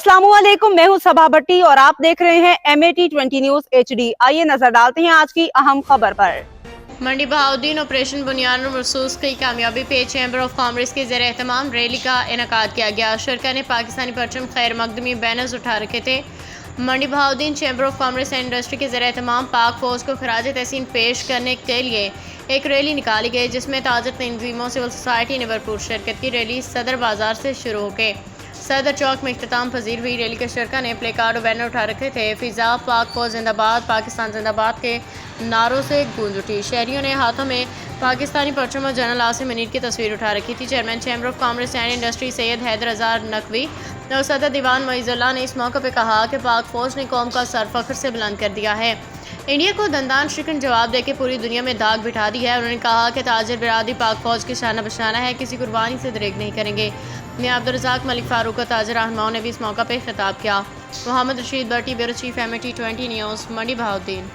अस्सलामुअलैकुम, मैं हूं सबा भट्टी और आप देख रहे हैं MAT20 न्यूज HD। आइए नजर डालते हैं आज की अहम खबर पर। मंडी बहाउद्दीन ऑपरेशन बुनियाद महसूस की कामयाबी पे चैम्बर ऑफ कॉमर्स के ज़रिए एहतमाम रैली का इनकाद किया गया। शरका ने पाकिस्तानी परचम खैर मकदमी बैनर्स उठा रखे थे। Mandi Bahauddin chamber of commerce and industry के ज़रिए एहतमाम पाक फौज को खराज तहसीन पेश करने के लिए एक रैली निकाली गई, जिसमें ताजर तंजीमों सिविल सोसाइटी ने भरपूर शिरकत की। रैली सदर बाजार से शुरू होकर सदर चौक में इख्तिताम पजीर हुई। रैली के शरका ने प्ले कार्ड और बैनर उठा रखे थे। फिजा पाक फौज जिंदाबाद, पाकिस्तान जिंदाबाद के नारों से गूंज उठी। शहरियों ने हाथों में पाकिस्तानी परचम और जनरल आसिम मुनीर की तस्वीर उठा रखी थी। Chairman chamber of commerce and industry Syed Haider Raza Naqvi और सदर दीवान मईजुल्लाह ने इस मौके पर कहा कि पाक फौज ने कौम का सर फख्र से बुलंद कर दिया है, इंडिया को दंदान शिकन जवाब देकर पूरी दुनिया में दाग बिठा दी है। उन्होंने कहा कि ताजिर बिरादरी पाक फौज की शाना बशाना है, किसी कुर्बानी से दरेग नहीं करेंगे। मियां अब्दुल रज़ाक, मलिक फारूक और ताजिर रहनुमाओं ने भी इस मौका पर खिताब किया। मोहम्मद रशीद भट्टी, ब्यूरो चीफ MAT20 न्यूज़, मंडी बहाउद्दीन।